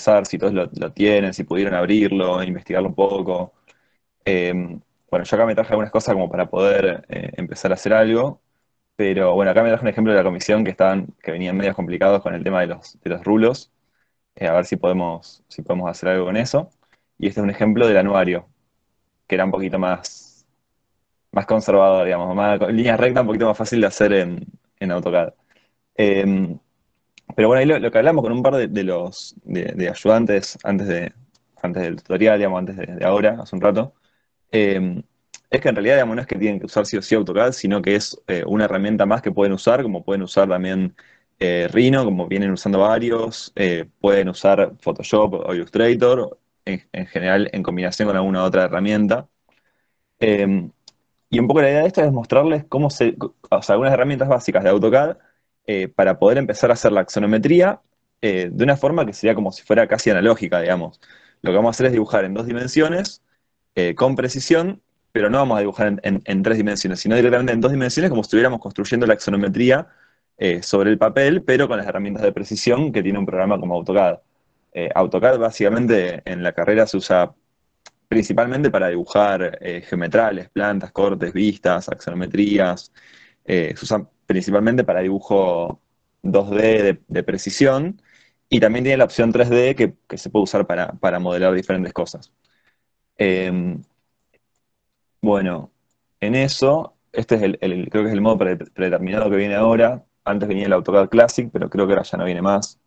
empezar, si todos lo tienen, si pudieron abrirlo, investigarlo un poco. Bueno, yo acá me traje algunas cosas como para poder empezar a hacer algo, pero bueno, acá me traje un ejemplo de la comisión que venían medios complicados con el tema de los rulos, a ver si podemos hacer algo con eso. Y este es un ejemplo del anuario, que era un poquito más conservador, digamos, línea recta, un poquito más fácil de hacer en AutoCAD. Eh, pero bueno, ahí lo que hablamos con un par de ayudantes antes del tutorial, digamos, antes de ahora, hace un rato, eh, es que en realidad, digamos, no es que tienen que usar sí o sí AutoCAD, sino que es una herramienta más que pueden usar, como pueden usar también Rhino, como vienen usando varios, pueden usar Photoshop o Illustrator, en general en combinación con alguna otra herramienta. Eh, y un poco la idea de esto es mostrarles o sea, algunas herramientas básicas de AutoCAD para poder empezar a hacer la axonometría de una forma que sería como si fuera casi analógica, digamos. Lo que vamos a hacer es dibujar en dos dimensiones con precisión, pero no vamos a dibujar en tres dimensiones, sino directamente en dos dimensiones como si estuviéramos construyendo la axonometría sobre el papel, pero con las herramientas de precisión que tiene un programa como AutoCAD. AutoCAD básicamente en la carrera se usa principalmente para dibujar geometrales, plantas, cortes, vistas, axonometrías. Se usan principalmente para dibujo 2D de precisión y también tiene la opción 3D que se puede usar para modelar diferentes cosas. Eh, bueno, en eso, este es creo que es el modo predeterminado que viene ahora. Antes venía el AutoCAD Classic, pero creo que ahora ya no viene más.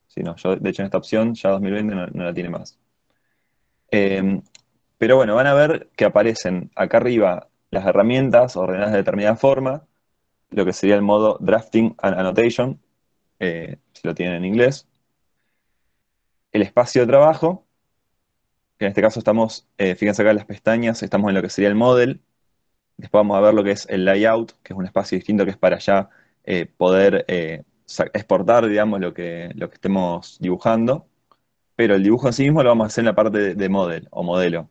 Sí, no, de hecho en esta opción ya 2020 no la tiene más. Eh, pero bueno, van a ver que aparecen acá arriba las herramientas ordenadas de determinada forma, lo que sería el modo Drafting and Annotation, si lo tienen en inglés. El espacio de trabajo, que en este caso estamos, fíjense acá en las pestañas, estamos en lo que sería el model. Después vamos a ver lo que es el layout, que es un espacio distinto que es para ya poder exportar, digamos, lo que estemos dibujando. Pero el dibujo en sí mismo lo vamos a hacer en la parte de model o modelo.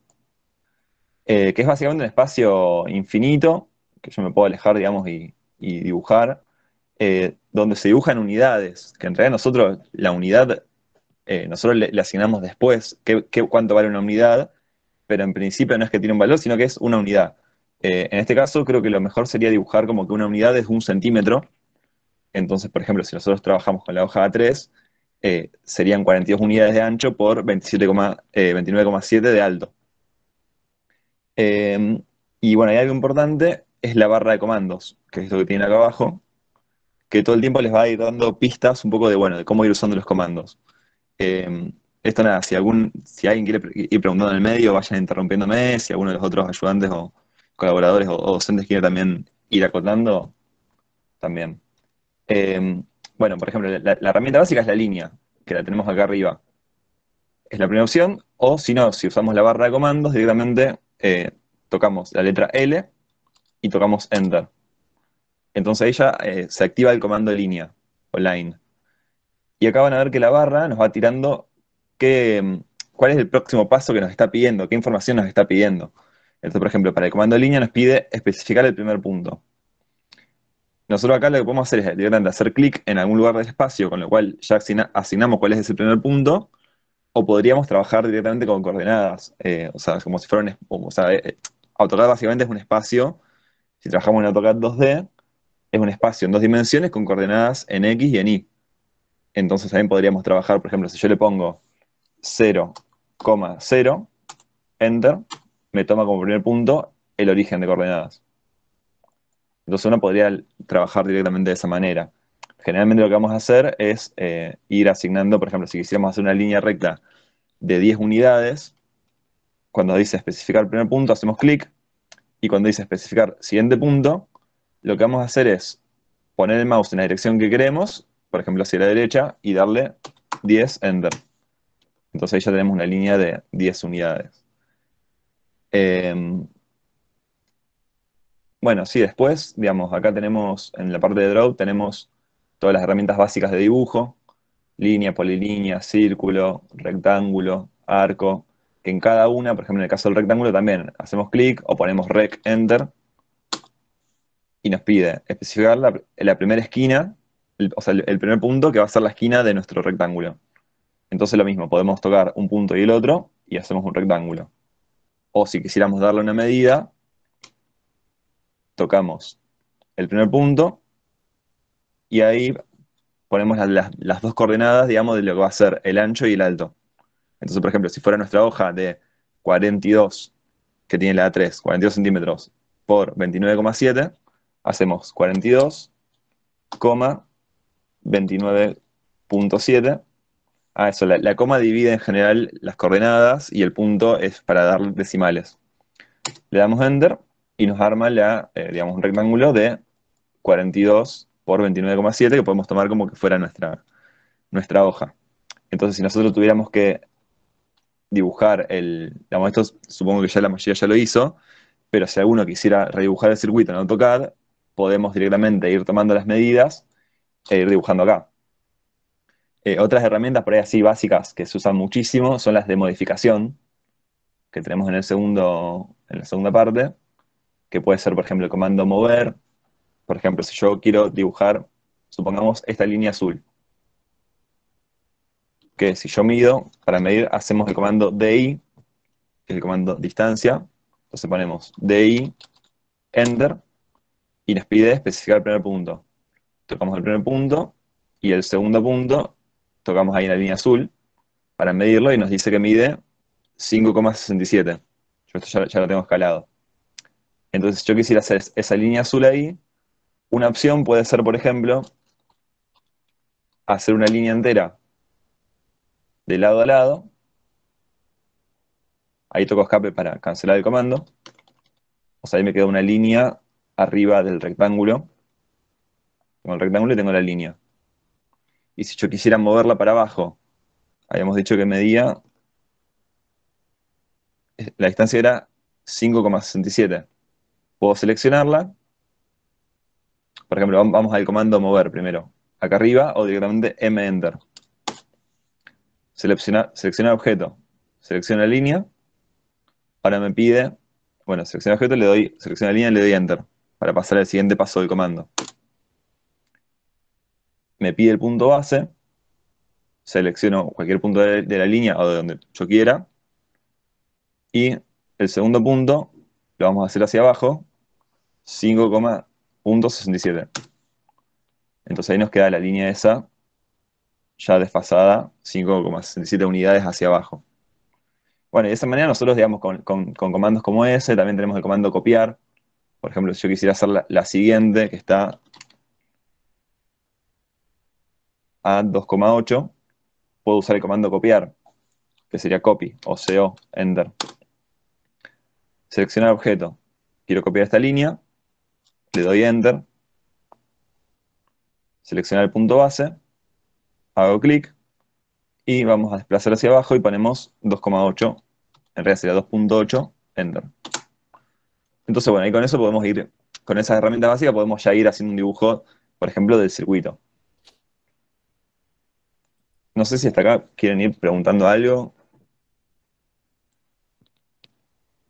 Que es básicamente un espacio infinito, que yo me puedo alejar, digamos, y dibujar, donde se dibujan unidades, que en realidad nosotros la unidad, nosotros le asignamos después cuánto vale una unidad, pero en principio no es que tiene un valor, sino que es una unidad. En este caso creo que lo mejor sería dibujar como que una unidad es 1 centímetro, entonces, por ejemplo, si nosotros trabajamos con la hoja A3, serían 42 unidades de ancho por 29,7 de alto. Eh, y bueno, hay algo importante, es la barra de comandos, que es lo que tienen acá abajo, que todo el tiempo les va a ir dando pistas un poco de, bueno, de cómo ir usando los comandos. Eh, Esto nada, si alguien quiere ir preguntando en el medio, vayan interrumpiéndome, si alguno de los otros ayudantes o colaboradores o docentes quiere también ir acotando, también. Eh, bueno, por ejemplo, la herramienta básica es la línea, que la tenemos acá arriba. Es la primera opción, o si no, si usamos la barra de comandos, directamente tocamos la letra L y tocamos Enter. Entonces ahí ya se activa el comando de línea o line. Y acá van a ver que la barra nos va tirando qué, cuál es el próximo paso que nos está pidiendo, qué información nos está pidiendo. Entonces, por ejemplo, para el comando de línea nos pide especificar el primer punto. Nosotros acá lo que podemos hacer es directamente hacer clic en algún lugar del espacio, con lo cual ya asignamos cuál es ese primer punto, o podríamos trabajar directamente con coordenadas, o sea, como si fuera o sea, AutoCAD básicamente es un espacio, si trabajamos en AutoCAD 2D, es un espacio en dos dimensiones con coordenadas en X y en Y. Entonces también podríamos trabajar, por ejemplo, si yo le pongo 0,0, Enter, me toma como primer punto el origen de coordenadas. Entonces uno podría trabajar directamente de esa manera. Generalmente lo que vamos a hacer es ir asignando, por ejemplo, si quisiéramos hacer una línea recta de 10 unidades, cuando dice especificar primer punto, hacemos clic, y cuando dice especificar siguiente punto, lo que vamos a hacer es poner el mouse en la dirección que queremos, por ejemplo hacia la derecha, y darle 10, Enter. Entonces ahí ya tenemos una línea de 10 unidades. Eh, bueno, sí, después, digamos, acá tenemos, en la parte de Draw, tenemos todas las herramientas básicas de dibujo, línea, polilínea, círculo, rectángulo, arco, que en cada una, por ejemplo, en el caso del rectángulo también hacemos clic o ponemos Rec, Enter, y nos pide especificar la primera esquina, o sea, el primer punto que va a ser la esquina de nuestro rectángulo. Entonces lo mismo, podemos tocar un punto y el otro y hacemos un rectángulo. O si quisiéramos darle una medida, tocamos el primer punto y ahí ponemos las dos coordenadas, digamos, de lo que va a ser el ancho y el alto. Entonces, por ejemplo, si fuera nuestra hoja de 42, que tiene la A3, 42 centímetros por 29,7, hacemos 42,29.7. Ah, eso, la coma divide en general las coordenadas y el punto es para dar decimales. Le damos Enter y nos arma digamos, un rectángulo de 42 por 29,7 que podemos tomar como que fuera nuestra hoja. Entonces, si nosotros tuviéramos que dibujar digamos, esto supongo que ya la mayoría ya lo hizo, pero si alguno quisiera redibujar el circuito en AutoCAD, podemos directamente ir tomando las medidas e ir dibujando acá. Otras herramientas por ahí así básicas que se usan muchísimo son las de modificación, que tenemos en la segunda parte, que puede ser, por ejemplo, el comando mover. Por ejemplo, si yo quiero dibujar, supongamos, esta línea azul, que si yo mido, para medir hacemos el comando DI, que es el comando distancia. Entonces ponemos DI, Enter, y nos pide especificar el primer punto. Tocamos el primer punto, y el segundo punto, tocamos ahí en la línea azul, para medirlo, y nos dice que mide 5,67. Yo esto ya lo tengo escalado. Entonces, si yo quisiera hacer esa línea azul ahí, una opción puede ser, por ejemplo, hacer una línea entera de lado a lado. Ahí toco escape para cancelar el comando. O sea, ahí me queda una línea arriba del rectángulo. Tengo el rectángulo y tengo la línea. Y si yo quisiera moverla para abajo, habíamos dicho que medía, la distancia era 5,67. Puedo seleccionarla. Por ejemplo, vamos al comando mover primero. Acá arriba o directamente M-Enter. Seleccionar objeto. Selecciona línea. Ahora me pide, bueno, selecciona objeto, selecciona línea y le doy Enter para pasar al siguiente paso del comando. Me pide el punto base. Selecciono cualquier punto de la línea o de donde yo quiera. Y el segundo punto lo vamos a hacer hacia abajo, 5,67. Entonces ahí nos queda la línea esa ya desfasada, 5,67 unidades hacia abajo. Bueno, y de esa manera nosotros, digamos, con comandos como ese, también tenemos el comando copiar. Por ejemplo, si yo quisiera hacer la siguiente, que está a 2,8, puedo usar el comando copiar, que sería copy o CO, enter. Seleccionar objeto. Quiero copiar esta línea, le doy enter. Seleccionar el punto base, hago clic y vamos a desplazar hacia abajo y ponemos 2,8. En realidad sería 2,8, enter. Entonces, bueno, y con eso podemos ir, con esas herramientas básicas podemos ya ir haciendo un dibujo, por ejemplo, del circuito. No sé si hasta acá quieren ir preguntando algo,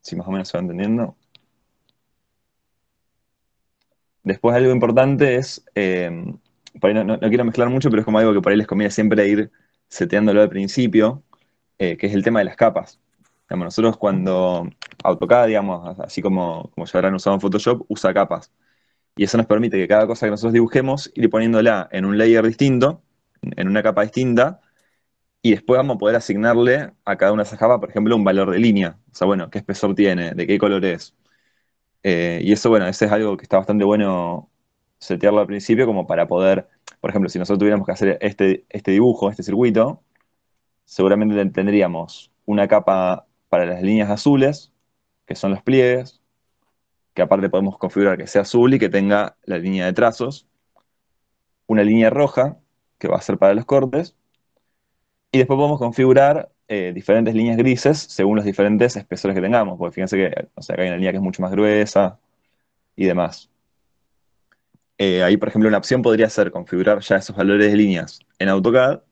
si más o menos se va entendiendo. Después algo importante es, por ahí no quiero mezclar mucho, pero es como algo que por ahí les conviene siempre ir seteándolo al principio, que es el tema de las capas. Digamos, nosotros cuando AutoCAD, digamos, así como ya habrán usado en Photoshop, usa capas. Y eso nos permite que cada cosa que nosotros dibujemos, ir poniéndola en un layer distinto, en una capa distinta, y después vamos a poder asignarle a cada una de esas capas, por ejemplo, un valor de línea. O sea, bueno, qué espesor tiene, de qué color es. Y eso, bueno, ese es algo que está bastante bueno setearlo al principio como para poder, por ejemplo, si nosotros tuviéramos que hacer este dibujo, este circuito, seguramente tendríamos una capa para las líneas azules, que son los pliegues, que aparte podemos configurar que sea azul y que tenga la línea de trazos, una línea roja, que va a ser para los cortes, y después podemos configurar diferentes líneas grises según los diferentes espesores que tengamos, porque fíjense que, o sea, acá hay una línea que es mucho más gruesa y demás. Ahí, por ejemplo, una opción podría ser configurar ya esos valores de líneas en AutoCAD.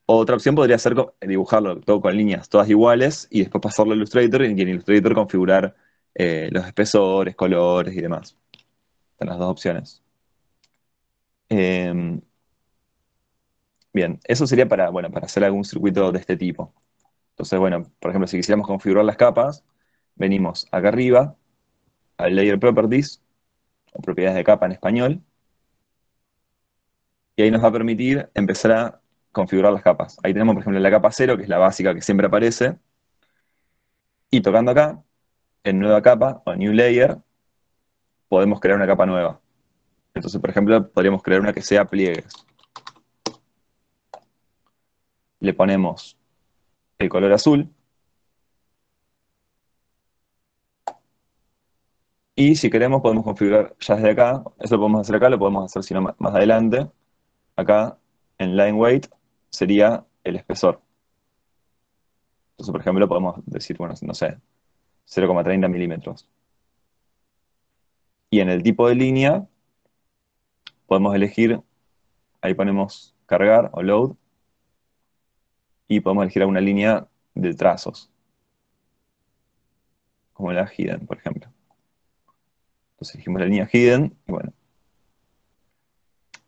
Otra opción podría ser dibujarlo todo con líneas todas iguales y después pasarlo a Illustrator y en Illustrator configurar los espesores, colores y demás. Están las dos opciones. Eh, Bien, eso sería para, bueno, para hacer algún circuito de este tipo. Entonces, bueno, por ejemplo, si quisiéramos configurar las capas, venimos acá arriba, al Layer Properties, o propiedades de capa en español, y ahí nos va a permitir empezar a configurar las capas. Ahí tenemos, por ejemplo, la capa 0, que es la básica que siempre aparece, y tocando acá, en nueva capa, o New Layer, podemos crear una capa nueva. Entonces, por ejemplo, podríamos crear una que sea pliegues. Le ponemos el color azul, y si queremos podemos configurar ya desde acá, eso lo podemos hacer acá, lo podemos hacer si no más adelante. Acá, en Line Weight, sería el espesor. Entonces, por ejemplo, podemos decir, bueno, no sé, 0,30 milímetros. Y en el tipo de línea, podemos elegir, ahí ponemos cargar o load, y podemos elegir alguna línea de trazos, como la hidden, por ejemplo. Entonces elegimos la línea hidden, y bueno,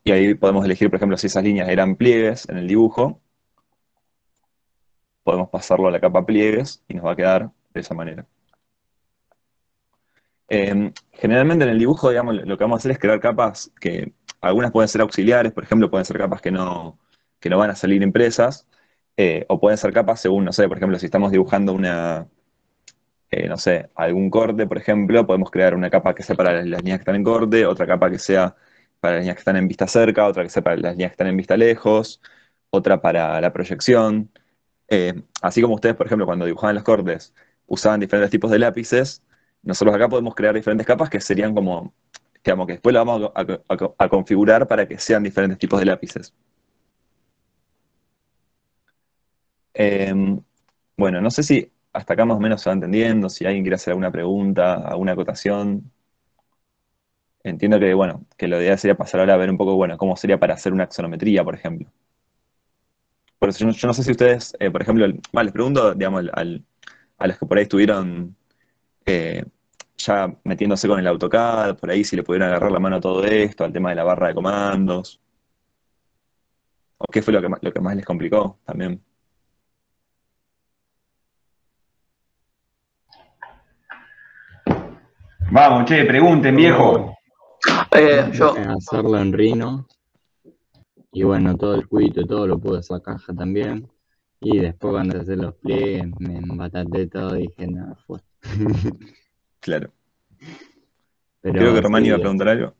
y ahí podemos elegir, por ejemplo, si esas líneas eran pliegues en el dibujo, podemos pasarlo a la capa pliegues y nos va a quedar de esa manera. Generalmente en el dibujo, digamos, lo que vamos a hacer es crear capas que algunas pueden ser auxiliares, por ejemplo, pueden ser capas que no van a salir impresas, o pueden ser capas según, no sé, por ejemplo, si estamos dibujando no sé, algún corte, por ejemplo, podemos crear una capa que sea para las líneas que están en corte, otra capa que sea para las líneas que están en vista cerca, otra que sea para las líneas que están en vista lejos, otra para la proyección. Así como ustedes, por ejemplo, cuando dibujaban los cortes, usaban diferentes tipos de lápices, nosotros acá podemos crear diferentes capas que serían como, digamos, que después lo vamos a configurar para que sean diferentes tipos de lápices. Eh, bueno, no sé si hasta acá más o menos se va entendiendo, si alguien quiere hacer alguna pregunta, alguna acotación. Entiendo que, bueno, que lo ideal sería pasar ahora a ver un poco, bueno, cómo sería para hacer una axonometría, por ejemplo. Por eso yo no sé si ustedes, por ejemplo, les pregunto, digamos, a los que por ahí estuvieron eh, ya metiéndose con el AutoCAD, por ahí si le pudieron agarrar la mano a todo esto, al tema de la barra de comandos, o qué fue lo que más les complicó también. Vamos, che, pregunten, viejo. Yo, Hacerlo en Rhino. Y bueno, todo el cuito, todo lo pude hacer caja también. Y después cuando hice los pliegues me embataté todo y dije, nada, fue. Claro. Creo que Pero Román iba a sí, preguntar algo.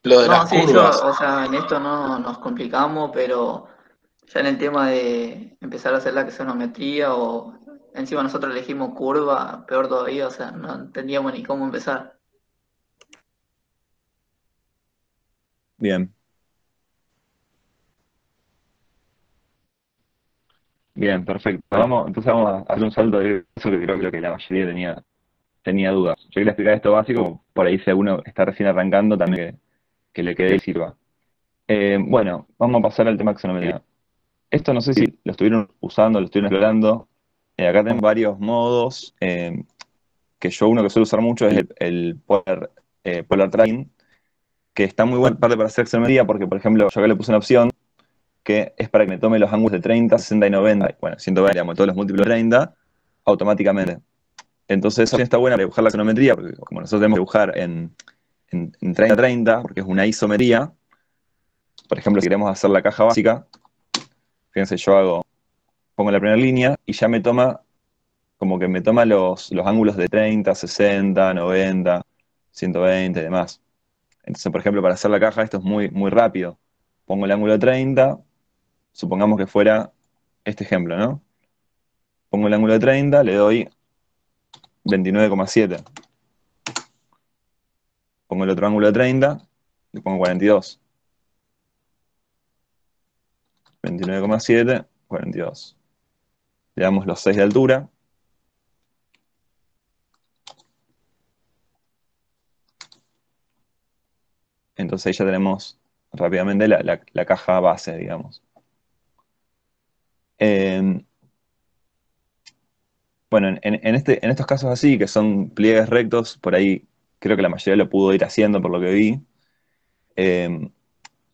Lo de no, las sí, yo, curvas. o sea, en esto no nos complicamos, pero ya en el tema de empezar a hacer la axonometría o encima nosotros elegimos curva, peor todavía, o sea, no entendíamos ni cómo empezar. Bien, bien, perfecto. Entonces vamos a hacer un salto de eso que creo que la mayoría tenía dudas. Yo quería explicar esto básico, por ahí si alguno está recién arrancando, también que le quede y sirva. Bueno, vamos a pasar al tema axonometría. Esto no sé si lo estuvieron usando, lo estuvieron explorando. Acá tenemos varios modos, que yo uno que suelo usar mucho es el Polar Tracking, que está muy bueno parte para hacer axonometría, porque por ejemplo yo acá le puse una opción que es para que me tome los ángulos de 30, 60 y 90, bueno, 120, digamos, todos los múltiplos de 30, automáticamente. Entonces esa opción está buena para dibujar la axonometría, porque como nosotros tenemos que dibujar en 30-30, porque es una isometría, por ejemplo, si queremos hacer la caja básica, fíjense, pongo la primera línea y ya me toma, como que me toma los ángulos de 30, 60, 90, 120 y demás. Entonces, por ejemplo, para hacer la caja esto es muy, muy rápido. Pongo el ángulo de 30, supongamos que fuera este ejemplo, ¿no? Pongo el ángulo de 30, le doy 29,7. Pongo el otro ángulo de 30, le pongo 42. 29,7, 42. Le damos los 6 de altura. Entonces ahí ya tenemos rápidamente la caja base, digamos. Eh, bueno, en estos casos así, que son pliegues rectos, por ahí creo que la mayoría lo pudo ir haciendo por lo que vi. Eh,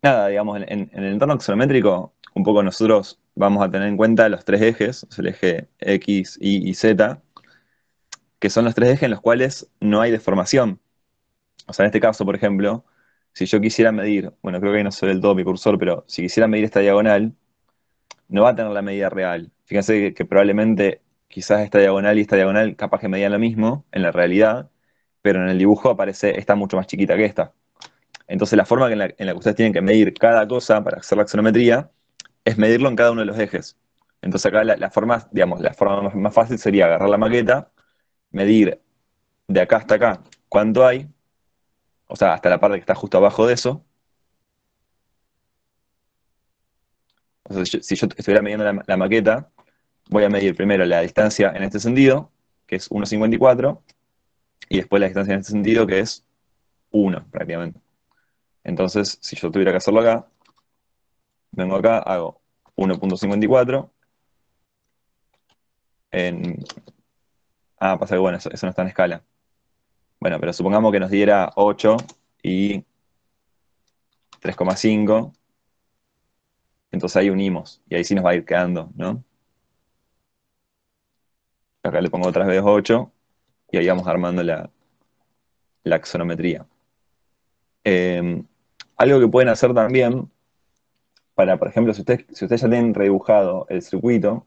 Nada, digamos, en el entorno axonométrico, un poco nosotros vamos a tener en cuenta los tres ejes, o sea, el eje X, Y y Z, que son los tres ejes en los cuales no hay deformación. O sea, en este caso, por ejemplo, si yo quisiera medir, bueno, creo que ahí no se ve del todo mi cursor, pero si quisiera medir esta diagonal, no va a tener la medida real. Fíjense que probablemente quizás esta diagonal capaz que medían lo mismo en la realidad, pero en el dibujo aparece esta mucho más chiquita que esta. Entonces la forma en la que ustedes tienen que medir cada cosa para hacer la axonometría es medirlo en cada uno de los ejes. Entonces acá la forma, digamos, la forma más fácil sería agarrar la maqueta, medir de acá hasta acá cuánto hay, o sea, hasta la parte que está justo abajo de eso. O sea, si yo estuviera midiendo la maqueta, voy a medir primero la distancia en este sentido, que es 1,54, y después la distancia en este sentido, que es 1 prácticamente. Entonces, si yo tuviera que hacerlo acá, vengo acá, hago 1,54 en... Ah, pasa que bueno, eso no está en escala. Bueno, pero supongamos que nos diera 8 y 3,5, entonces ahí unimos, y ahí sí nos va a ir quedando, ¿no? Acá le pongo otras vez 8, y ahí vamos armando la axonometría. Algo que pueden hacer también, para, por ejemplo, si ustedes ya tienen redibujado el circuito,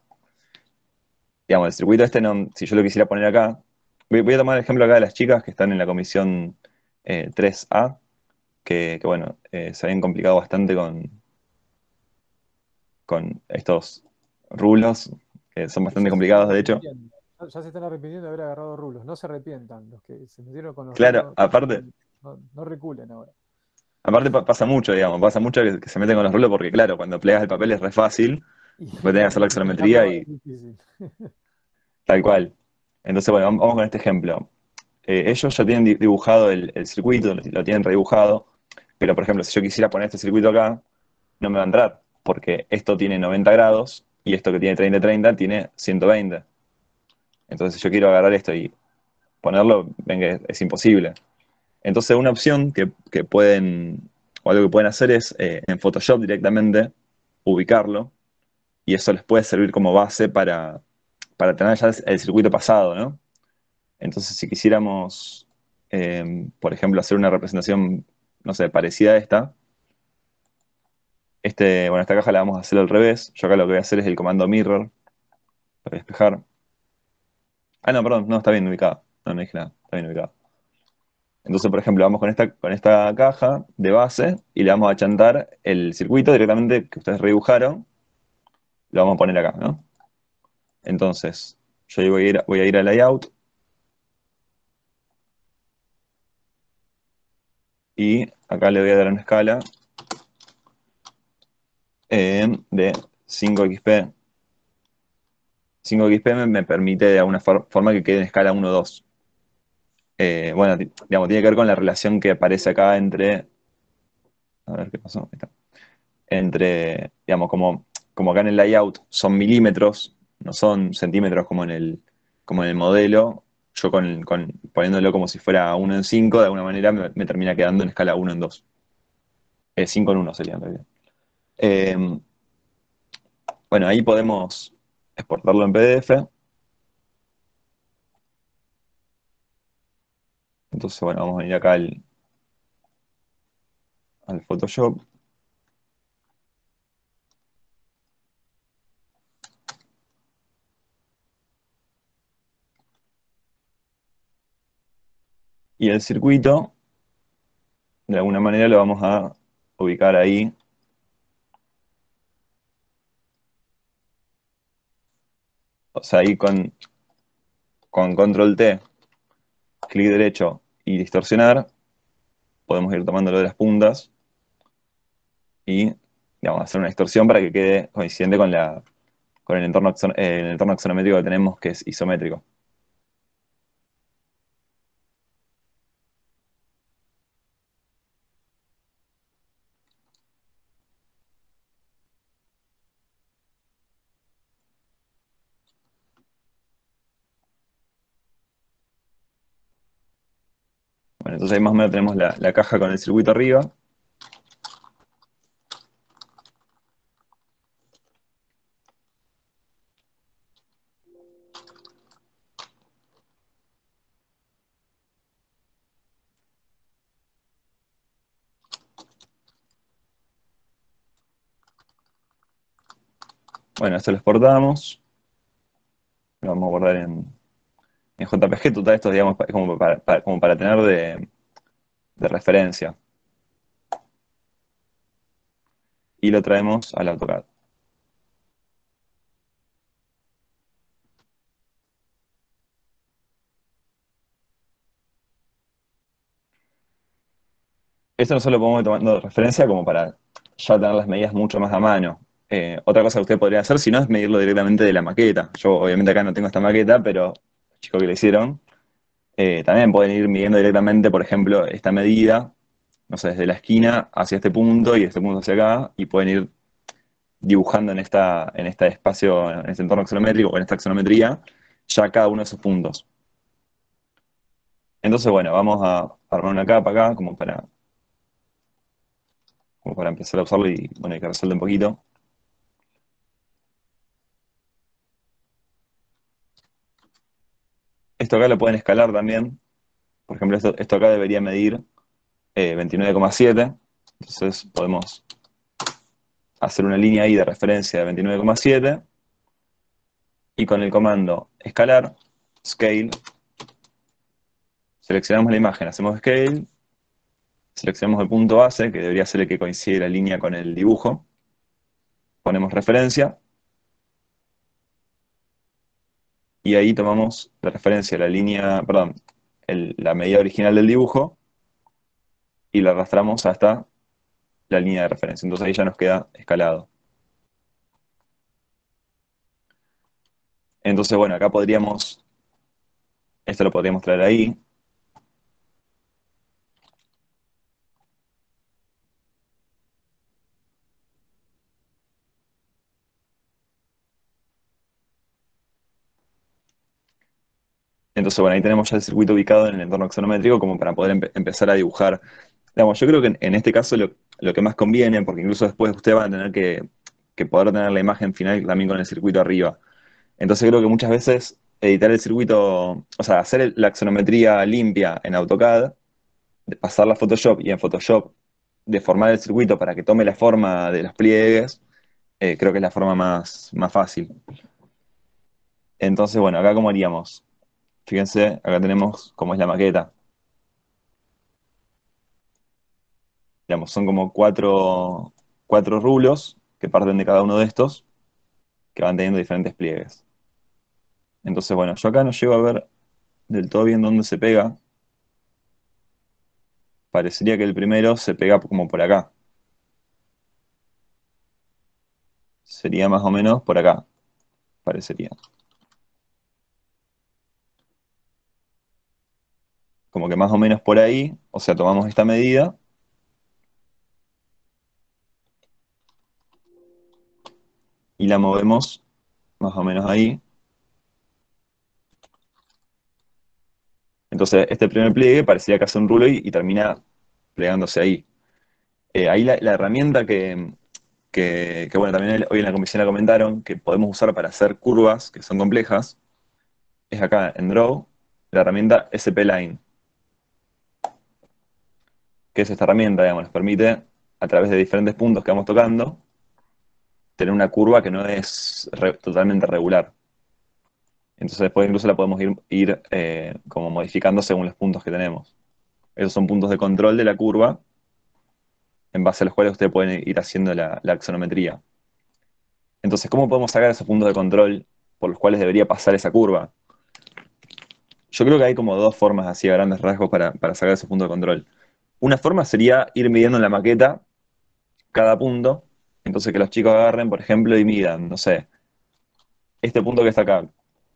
digamos, el circuito este, no, si yo lo quisiera poner acá, voy a tomar el ejemplo acá de las chicas que están en la comisión 3A, que bueno, se habían complicado bastante con estos rulos, que son Y bastante ya se están complicados, de hecho. arrepintiendo. Ya se están arrepintiendo de haber agarrado rulos. No se arrepientan. Los que se metieron con los Claro, rulos, aparte, no reculen ahora. pasa mucho, digamos, pasa mucho que se meten con los rulos porque, claro, cuando plegas el papel es re fácil, Y, después tenés que hacer la y pegarlo axonometría es y difícil. tal cual. Entonces, bueno, vamos con este ejemplo. Ellos ya tienen dibujado el circuito, lo tienen redibujado, pero por ejemplo, si yo quisiera poner este circuito acá, no me va a entrar, porque esto tiene 90 grados y esto que tiene 30-30 tiene 120. Entonces, si yo quiero agarrar esto y ponerlo, ven que es imposible. Entonces, una opción que pueden, o algo que pueden hacer es en Photoshop directamente ubicarlo, y eso les puede servir como base para tener ya el circuito pasado, ¿no? Entonces, si quisiéramos, por ejemplo, hacer una representación, no sé, parecida a esta, bueno, esta caja la vamos a hacer al revés. Yo acá lo que voy a hacer es el comando mirror para despejar. Ah, no, perdón, no, está bien ubicado. No, no dije nada, está bien ubicado. Entonces, por ejemplo, vamos con esta caja de base y le vamos a chantar el circuito directamente que ustedes redibujaron, lo vamos a poner acá, ¿no? Entonces, yo ahí voy a ir a Layout y acá le voy a dar una escala de 5xp. 5xp me permite de alguna forma que quede en escala 1,2. Bueno, digamos, tiene que ver con la relación que aparece acá entre... A ver qué pasó. Ahí está. Digamos, como acá en el layout son milímetros, no son centímetros como en el modelo, yo poniéndolo como si fuera 1 en 5, de alguna manera me termina quedando en escala 1 en 2. 5 en 1 sería en realidad. Eh, bueno, ahí podemos exportarlo en PDF. Entonces, bueno, vamos a venir acá al Photoshop. Y el circuito, de alguna manera lo vamos a ubicar ahí. O sea, ahí con Control T, clic derecho y distorsionar, podemos ir tomándolo de las puntas y, digamos, hacer una distorsión para que quede coincidente con el entorno axonométrico que tenemos, que es isométrico. Bueno, entonces ahí más o menos tenemos la caja con el circuito arriba. Bueno, esto lo exportamos, lo vamos a guardar en JPG. Total, esto digamos es como para tener de referencia. Y lo traemos al AutoCAD. Esto nosotros lo podemos ir tomando de referencia como para ya tener las medidas mucho más a mano. Otra cosa que usted podría hacer, si no, es medirlo directamente de la maqueta. Yo obviamente acá no tengo esta maqueta, pero los chicos que le hicieron también pueden ir midiendo directamente, por ejemplo, esta medida, no sé, desde la esquina hacia este punto y de este punto hacia acá, y pueden ir dibujando en este espacio, en este entorno axonométrico o en esta axonometría, ya cada uno de esos puntos. Entonces, bueno, vamos a armar una capa acá como para empezar a usarlo y, bueno, y que resuelva un poquito. Esto acá lo pueden escalar también. Por ejemplo, esto acá debería medir 29,7. Entonces podemos hacer una línea ahí de referencia de 29,7. Y con el comando escalar, scale, seleccionamos la imagen, hacemos scale, seleccionamos el punto base, que debería ser el que coincide la línea con el dibujo. Ponemos referencia. Y ahí tomamos de referencia la línea, perdón, la medida original del dibujo y la arrastramos hasta la línea de referencia. Entonces ahí ya nos queda escalado. Entonces, bueno, acá esto lo podríamos traer ahí. Entonces, bueno, ahí tenemos ya el circuito ubicado en el entorno axonométrico como para poder empezar a dibujar. Digamos, yo creo que en este caso lo que más conviene, porque incluso después usted va a tener que poder tener la imagen final también con el circuito arriba. Entonces creo que muchas veces editar el circuito, o sea, hacer la axonometría limpia en AutoCAD, pasarla a Photoshop y en Photoshop deformar el circuito para que tome la forma de los pliegues, creo que es la forma más fácil. Entonces, bueno, acá ¿cómo haríamos? Fíjense, acá tenemos cómo es la maqueta. Digamos, son como cuatro rulos que parten de cada uno de estos, que van teniendo diferentes pliegues. Entonces, bueno, yo acá no llego a ver del todo bien dónde se pega. Parecería que el primero se pega como por acá. Sería más o menos por acá, parecería. Como que más o menos por ahí, o sea, tomamos esta medida y la movemos más o menos ahí. Entonces, este primer pliegue parecería que hace un rulo y termina plegándose ahí. Ahí la herramienta que, bueno, también hoy en la comisión la comentaron, que podemos usar para hacer curvas que son complejas, es acá en Draw, la herramienta SP-Line, que es esta herramienta, digamos, nos permite, a través de diferentes puntos que vamos tocando, tener una curva que no es totalmente regular. Entonces después incluso la podemos ir como modificando según los puntos que tenemos. Esos son puntos de control de la curva, en base a los cuales ustedes pueden ir haciendo la axonometría. Entonces, ¿cómo podemos sacar esos puntos de control por los cuales debería pasar esa curva? Yo creo que hay como dos formas así a grandes rasgos para sacar esos puntos de control. Una forma sería ir midiendo en la maqueta cada punto, entonces que los chicos agarren, por ejemplo, y midan, no sé, este punto que está acá,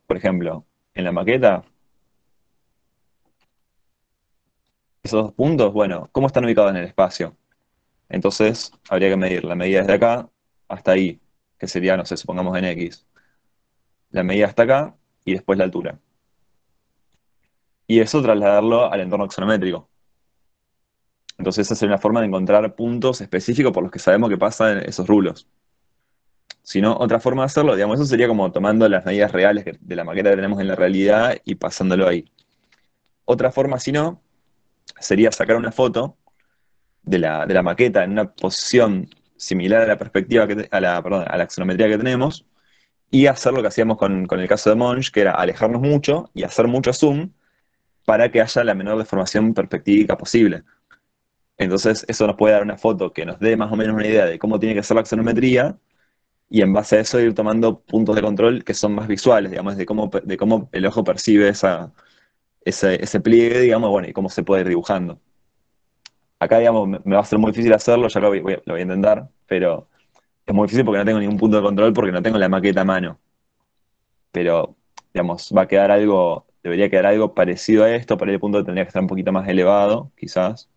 por ejemplo, en la maqueta, esos dos puntos, bueno, ¿cómo están ubicados en el espacio? Entonces, habría que medir la medida desde acá hasta ahí, que sería, no sé, supongamos en X. La medida hasta acá y después la altura. Y eso trasladarlo al entorno axonométrico. Entonces, esa sería una forma de encontrar puntos específicos por los que sabemos que pasan esos rulos. Si no, otra forma de hacerlo, digamos, eso sería como tomando las medidas reales de la maqueta que tenemos en la realidad y pasándolo ahí. Otra forma, si no, sería sacar una foto de la maqueta en una posición similar a la perspectiva perdón, a la axonometría que tenemos, y hacer lo que hacíamos con el caso de Monge, que era alejarnos mucho y hacer mucho zoom para que haya la menor deformación perspectívica posible. Entonces, eso nos puede dar una foto que nos dé más o menos una idea de cómo tiene que ser la axonometría, y en base a eso ir tomando puntos de control que son más visuales, digamos, de cómo el ojo percibe ese pliegue, digamos, bueno, y cómo se puede ir dibujando. Acá, digamos, me va a ser muy difícil hacerlo, ya lo voy a intentar, pero es muy difícil porque no tengo ningún punto de control porque no tengo la maqueta a mano. Pero, digamos, va a quedar algo, debería quedar algo parecido a esto, para el punto tendría que estar un poquito más elevado, quizás.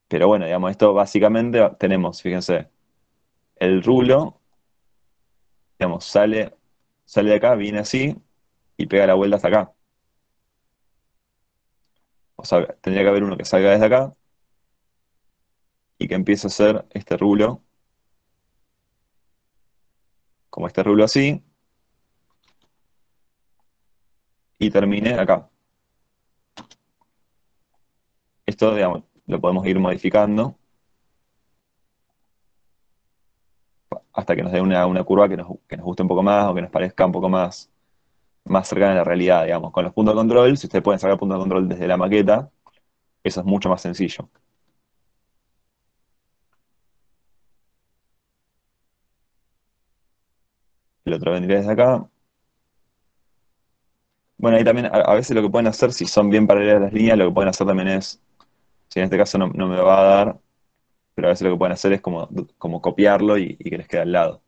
Pero bueno, digamos, esto básicamente tenemos, fíjense, el rulo, digamos, sale de acá, viene así y pega la vuelta hasta acá. O sea, tendría que haber uno que salga desde acá y que empiece a hacer este rulo, como este rulo así, y termine acá. Esto, digamos, lo podemos ir modificando hasta que nos dé una curva que nos guste un poco más o que nos parezca un poco más cercana a la realidad, digamos. Con los puntos de control, si ustedes pueden sacar puntos de control desde la maqueta, eso es mucho más sencillo. El otro vendría desde acá. Bueno, ahí también a veces lo que pueden hacer, si son bien paralelas las líneas, lo que pueden hacer también es, si en este caso no me va a dar, pero a veces lo que pueden hacer es como copiarlo y que les quede al lado.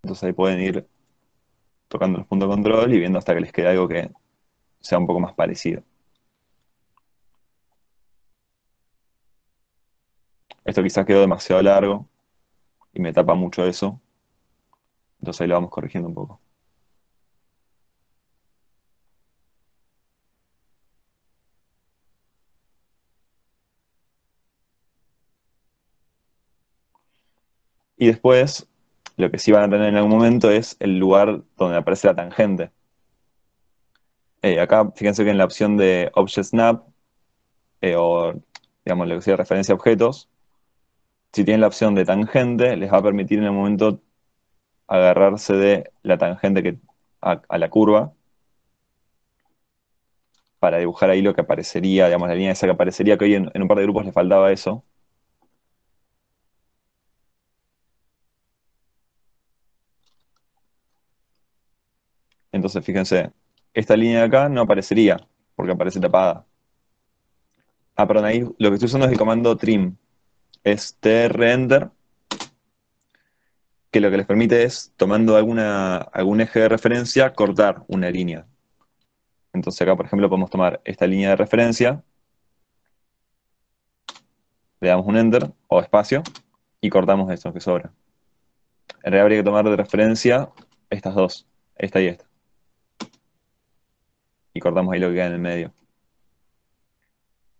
Entonces ahí pueden ir tocando los puntos de control y viendo hasta que les quede algo que sea un poco más parecido. Esto quizás quedó demasiado largo y me tapa mucho eso, entonces ahí lo vamos corrigiendo un poco. Y después, lo que sí van a tener en algún momento es el lugar donde aparece la tangente. Acá, fíjense que en la opción de Object Snap, o digamos lo que sea referencia a objetos, si tienen la opción de tangente, les va a permitir en el momento agarrarse de la tangente a la curva para dibujar ahí lo que aparecería, digamos, la línea esa que aparecería, que hoy en un par de grupos les faltaba eso. Entonces, fíjense, esta línea de acá no aparecería, porque aparece tapada. Ah, perdón, ahí lo que estoy usando es el comando trim. Es trender, que lo que les permite es, tomando algún eje de referencia, cortar una línea. Entonces acá, por ejemplo, podemos tomar esta línea de referencia, le damos un enter o espacio, y cortamos esto que sobra. En realidad habría que tomar de referencia estas dos, esta y esta. Y cortamos ahí lo que queda en el medio.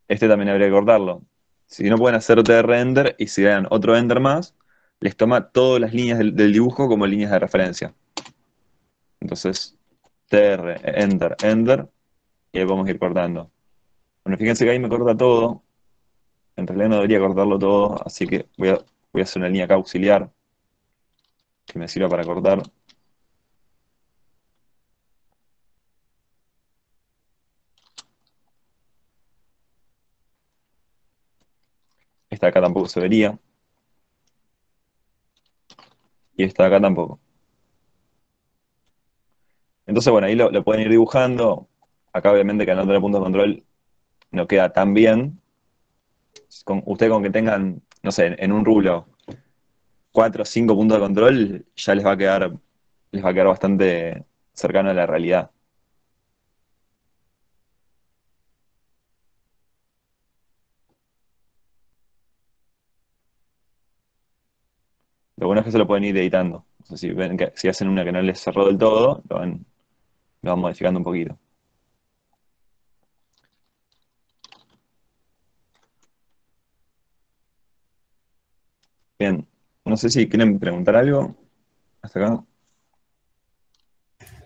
Este también habría que cortarlo. Si no pueden hacer render y si dan otro enter más, les toma todas las líneas del dibujo como líneas de referencia. Entonces, tr, enter, enter, y ahí podemos ir cortando. Bueno, fíjense que ahí me corta todo. En realidad no debería cortarlo todo, así que voy a hacer una línea acá auxiliar que me sirva para cortar. Esta de acá tampoco se vería. Y esta de acá tampoco. Entonces, bueno, ahí lo pueden ir dibujando. Acá obviamente que al no tener punto de control no queda tan bien. Ustedes con que tengan, no sé, en un rulo 4 o 5 puntos de control, ya les va a quedar bastante cercano a la realidad. Lo bueno es que se lo pueden ir editando. O sea, si ven que si hacen una que no les cerró del todo, lo van modificando un poquito. No sé si quieren preguntar algo. Hasta acá.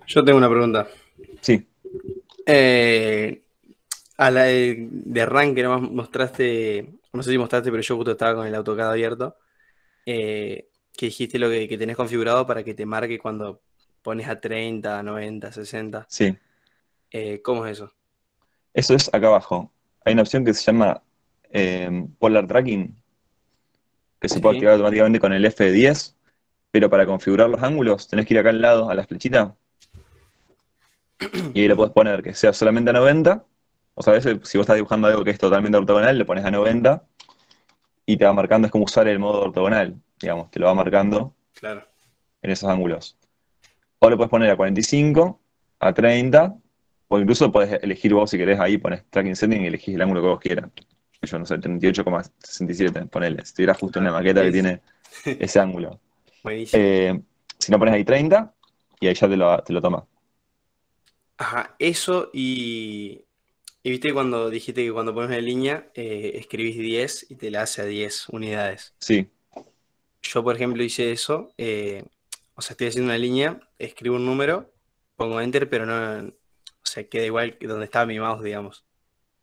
Yo tengo una pregunta. Sí. A la de arranque nomás mostraste, no sé si mostraste, pero yo justo estaba con el AutoCAD abierto, que dijiste lo que tenés configurado para que te marque cuando pones a 30, 90, 60. Sí. ¿Cómo es eso? Eso es acá abajo. Hay una opción que se llama Polar Tracking, que se puede Sí, activar automáticamente con el F10, pero para configurar los ángulos tenés que ir acá al lado a la flechita y ahí lo podés poner que sea solamente a 90. O sea, a veces si vos estás dibujando algo que es totalmente ortogonal, le pones a 90 y te va marcando, es como usar el modo ortogonal, digamos, te lo va marcando claro. en esos ángulos. O lo puedes poner a 45, a 30, o incluso podés elegir vos si querés ahí, pones tracking setting y elegís el ángulo que vos quieras. Yo no sé, 38,67, ponele. Si estuvieras justo en una maqueta que Es tiene ese ángulo. buenísimo. Si no pones ahí 30, y ahí ya te lo toma. Ajá, eso y viste cuando dijiste que cuando pones una línea escribís 10 y te la hace a 10 unidades. Sí, Yo, por ejemplo, hice eso. O sea, estoy haciendo una línea, escribo un número, pongo enter, pero no. O sea, queda igual que donde estaba mi mouse, digamos.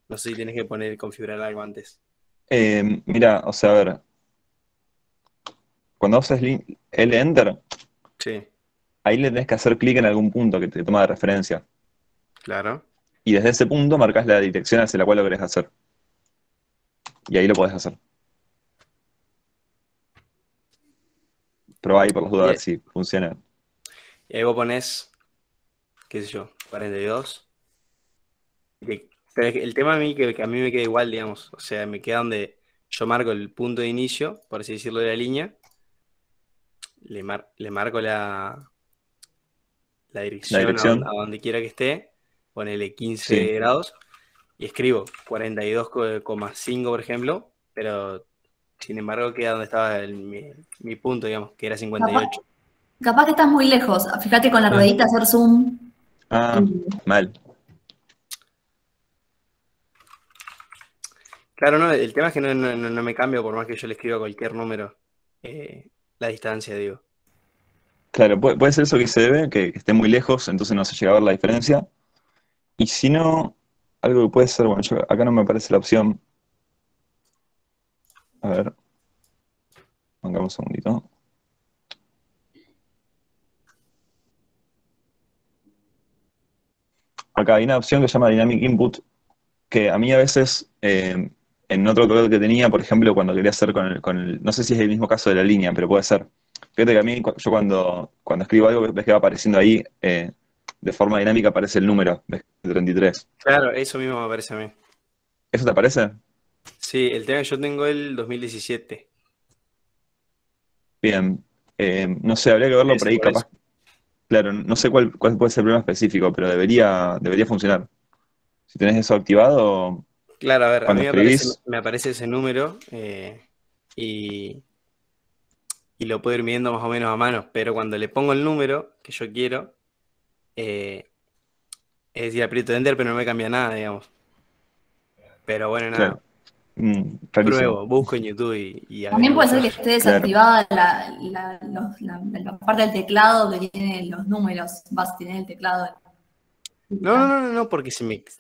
No sé si tienes que configurar algo antes. mira, o sea, a ver, cuando haces L-Enter, Sí, ahí le tenés que hacer clic en algún punto que te toma de referencia. claro. Y desde ese punto marcas la dirección hacia la cual lo querés hacer. Y ahí lo podés hacer. Probá ahí por las dudas a Y, ver si funciona. y ahí vos pones, qué sé yo, 42. Pero es que el tema a mí que a mí me queda igual, digamos. O sea, me queda donde yo marco el punto de inicio, por así decirlo, de la línea. Le marco la La dirección dirección, a donde quiera que esté. Ponele 15 sí. grados. Y escribo 42,5, por ejemplo, pero sin embargo queda donde estaba mi punto, digamos, que era Capaz, 58. capaz que estás muy lejos. Fíjate con la Ah, ruedita hacer zoom. Ah, mal. claro, no, el tema es que no me cambio por más que yo le escriba cualquier número, la distancia, digo. Claro, puede ser eso que se debe, que esté muy lejos, entonces no se llega a ver la diferencia. Y si no, algo que puede ser, bueno, acá no me aparece la opción. A ver, pongamos un segundito. Acá hay una opción que se llama Dynamic Input, que a mí a veces, en otro tutorial que tenía, por ejemplo, cuando quería hacer no sé si es el mismo caso de la línea, pero puede ser. Fíjate que a mí, yo cuando escribo algo, ves que va apareciendo ahí, de forma dinámica aparece el número, ves, 33. Claro, eso mismo me parece a mí. ¿Eso te aparece? Sí, el tema es que yo tengo el 2017. Bien. No sé, habría que verlo Debe por ser ahí, por eso. capaz. Claro, no sé cuál puede ser el problema específico, pero debería funcionar. Si tenés eso activado, Claro, a ver, a mí cuando escribís, me aparece ese número y, y lo puedo ir midiendo más o menos a mano, pero cuando le pongo el número que yo quiero, eh, es decir, aprieto enter, pero no me cambia nada, digamos. Pero bueno, claro, nada, rarísimo. pruebo, busco en YouTube y También puede averiguo. ser que esté Claro. desactivada la parte del teclado que tiene los números. Vas a tener el teclado. No, porque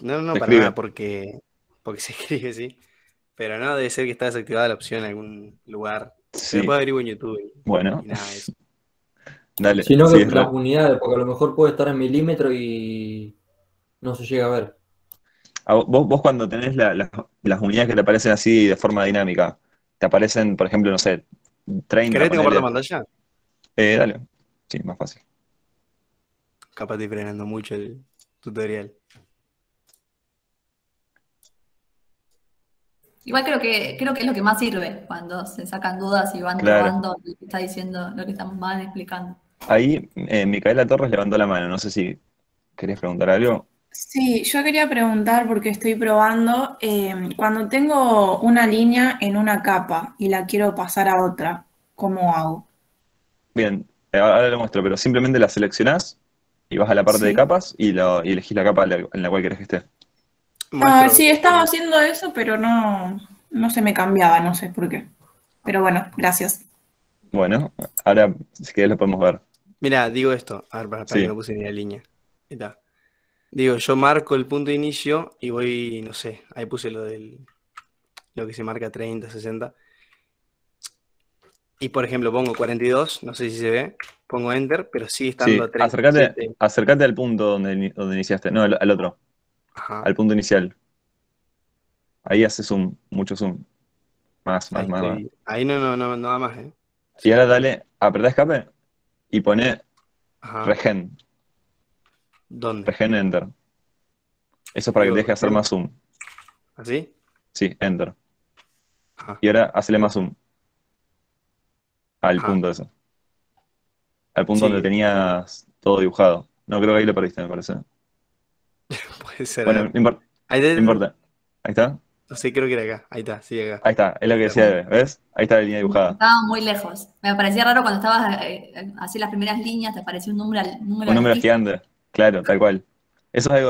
no, Se para nada, escribe. porque se escribe, sí. Pero no, debe ser que está desactivada la opción en algún lugar. Pero Sí, después averiguo en YouTube bueno, y nada, eso. dale, Sino sí, que las unidades, porque a lo mejor puede estar en milímetro y no se llega a ver. Vos cuando tenés las unidades que te aparecen así de forma dinámica, te aparecen, por ejemplo, no sé, 30, ¿Querés que te comparta ponele. pantalla? Dale, sí, más fácil. Capaz estoy frenando mucho el tutorial. Igual creo que es lo que más sirve cuando se sacan dudas y van Claro. probando lo que está diciendo, lo que estamos mal explicando. Ahí Micaela Torres levantó la mano, no sé si querés preguntar algo. Sí, yo quería preguntar porque estoy probando, cuando tengo una línea en una capa y la quiero pasar a otra, ¿cómo hago? Bien, ahora lo muestro, pero simplemente la seleccionás y vas a la parte de Sí. capas y elegís la capa en la cual querés que esté. Muestro. Sí, estaba haciendo eso, pero no se me cambiaba, no sé por qué. Pero bueno, gracias. Bueno, ahora si querés lo podemos ver. Mira, digo esto. A ver, para Sí. que no puse ni la línea. Ahí está. Digo, yo marco el punto de inicio y voy, no sé, ahí puse lo que se marca 30, 60. Y por ejemplo, pongo 42, no sé si se ve, pongo enter, pero sigue Sí, estando 37. acércate al punto donde iniciaste, no, al otro, Ajá, al punto inicial. Ahí hace zoom, mucho zoom. Más. ahí estoy. Ahí no, nada más, ¿eh? Y ahora dale, apretá escape y pone Ajá. regen ¿Dónde? enter. Eso es para que Digo, te deje hacer regen. más zoom. ¿Así? Sí, enter. Ajá. Y ahora hacele más zoom al Ajá. punto ese. Al punto donde Sí, tenías todo dibujado. No, creo que ahí lo perdiste, me parece. puede ser. Bueno, no importa. Ahí No está. importa. Ahí está. No sé, creo que era acá. Ahí está, sí, acá. Ahí está. Es lo que decía Eve. ¿Ves? Ahí está la línea dibujada. Estaba muy lejos. Me parecía raro cuando estabas así las primeras líneas, te parecía un número Un número altísimo. gigante. Claro, tal cual. Eso es algo